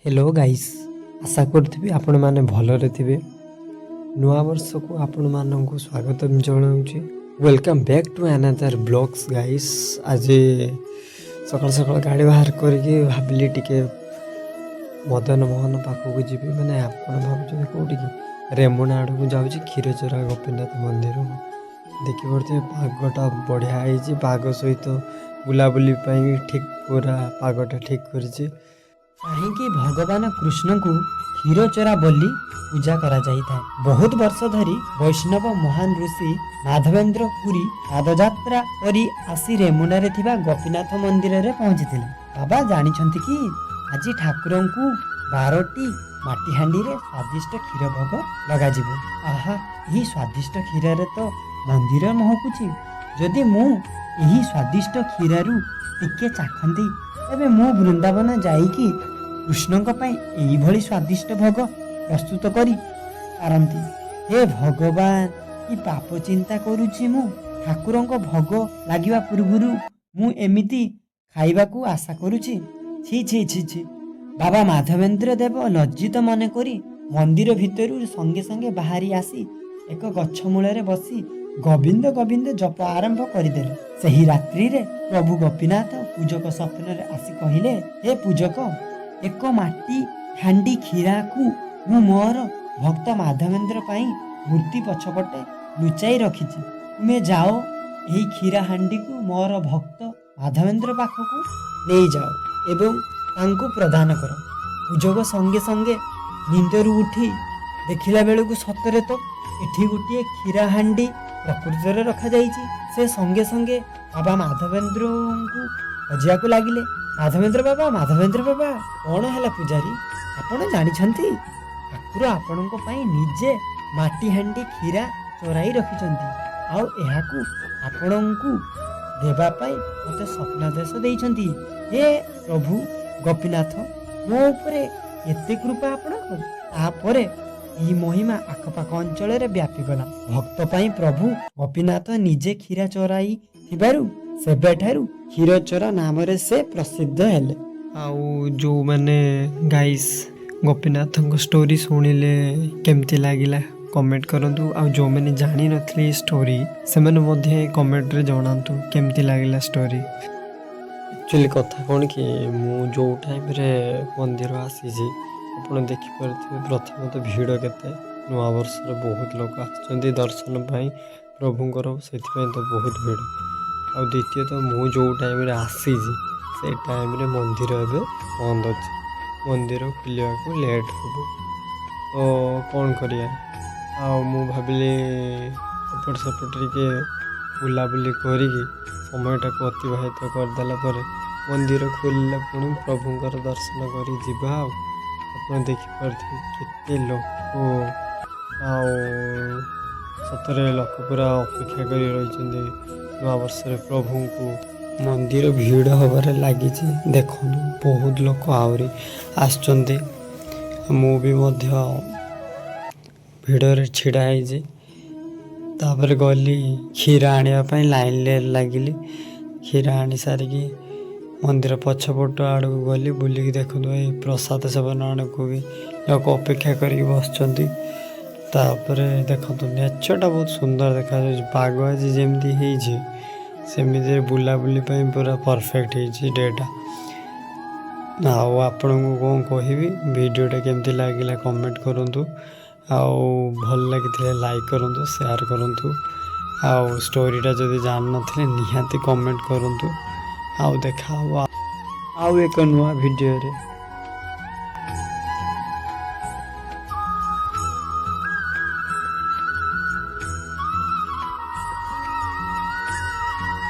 Hello guys, आशा करुँगी आपण मैंने भलरे थे। नुआ वर्ष को आपण मानक स्वागत जनाऊँगी। Welcome back to another blogs guys. आज सकाल सकाल गाड़ी बाहर करके भाविली टिके मदन मोहन पाखक जी मैंने आप भाव कौटी कि रेमुना आड़ को जाऊँगी क्षीरचोरा गोपीनाथ मंदिर देखिपे पागटा बढ़िया है। पाग सहित बुलाबुली ठीक पूरा पागटा ठीक कर कहीं भगवान कृष्ण को क्षीरचोरा बोली पूजा करा जाइए। बहुत वर्ष धरी वैष्णव महान ऋषि माधवेंद्र पुरी पादयात्रा करी आसी रेमुनारे थिबा गोपीनाथ मंदिर रे पहुंची। बाबा जानिछंती कि आज ठाकुर को 12टी माटी हांडी रे स्वादिष्ट क्षीर भोग लगा जिवो। आहा, यही स्वादिष्ट क्षीर रे तो मंदिर महकुची। जदि मु यही स्वादिष्ट क्षीरु टिके चाखंती तबे मु वृंदावन जाइकी कृष्णଙ୍କ ପାଇଁ ଏଇଭଳି ସ୍ୱାଦିଷ୍ଟ ଭୋଗ ପ୍ରସ୍ତୁତ କରି ପାରନ୍ତି। हे भगवान, कि पाप चिंता करुछि मु। ठाकुरଙ୍କ भोग लागिवा पूर्वरु मु एमिति खाइबाकू आशा करुछि। छी छी छी छी। बाबा माधवेंद्र देव लज्जित मन करी मंदिर भितरु संगे संगे बाहरी आसी एक गछ मूଳରେ बसी गोविंद गोविंद जप आरंभ करदेले। सही रात्रि रे प्रभु गोपीनाथ पूजक स्वप्न रे आसी कहिले, हे पूजक, एक माटी हांडी क्षीरा को मु मोर भक्त माधवेंद्र पाई मूर्ति पछपटे लुचाई रखी। तुम्हें जाओ यही क्षीरा हांडी को मोर भक्त माधवेंद्र पाखक नहीं जाओ एवं तांको प्रदान कर। पूजक संगे संगे निंदरू उठी देखिला बेलू सतरे तो एठी गोटे क्षीरा हांडी प्रकृति रखा जाइए। से संगे संगे बाबा माधवेंद्र को खोजिया को लगिले। माधवेंद्र बाबा कौन है पूजारी, आपण जानिछंती ठाकुर आपण निजे माटी हांडी क्षीरा चोराई रखिछंती। आउ एहाकू आपणଙ୍କୁ देबा पाई मते स्वप्नादेश देइछंती। हे प्रभु गोपीनाथ, मो उपरे एते कृपा आपणको। तापरे ई महिमा आखपाख अंचल रे व्यापी गला। भक्त पाई प्रभु गोपीनाथ निजे क्षीरा चोराई थिबारु सेबेठारु क्षीरचोरा नाम रे से प्रसिद्ध हेले। आउ जो मैंने गाइस गोपीनाथ स्टोरी शुणिले केमती लागिला कमेंट करंतु। आ जो मैंने जानी नथली स्टोरी से मैंने कमेंट रे जणांतु केमती लागिला स्टोरी। एक्चुअली कथा कौन कि मु जो टाइम रे मंदिर आसी आपन देखि परथिबे प्रथम तो भीड़ केते। नुआ वर्ष रे बहुत लोग आछंती दर्शन पाई प्रभुंकर, सेथिपे तो बहुत भीड़। आ द्वितीय तो मु जो टाइम आसी से टाइम रे मंदिर एबे बंद अच्छे। मंदिर खुलिया को लेट हो तो कौन करिया। मु भाविली एपट सेपट के बुलाबुली करिकी समयटा को अतिबाहित करदेला पर मंदिर खोलिला पुणी प्रभुंकर दर्शन करी जिबा। आप देखिपे केते लोक सतरे लोक पूरा अपेक्षा करी रही नवा वर्ष प्रभु को। मंदिर भीड़ हबार लगी देखु बहुत लोक आहरी आसचंती। मु भी मध्य भीड़ छिड़ा है। तापर गली क्षीरा आने लाइन ले लगिली। क्षीरा आनी सारिकी मंदिर पछपट आड़ को गली बुलिकी देखु प्रसाद सेवन आड़ को भी लोक अपेक्षा कर बसचंती। तापरे देखो नेचरटा बहुत सुंदर देखा। पाग आज जमी सेमती बुलाबुली पूरा परफेक्ट है डेटा। आपण को कौन कहि वीडियोटा केमती लगिला कमेंट करंतु। भल लगी लाइक करंतु, शेयर करंतु। स्टोरीटा जदि जान नथिले निहाती कमेंट करंतु। देखा एक नुआ वीडियो रे।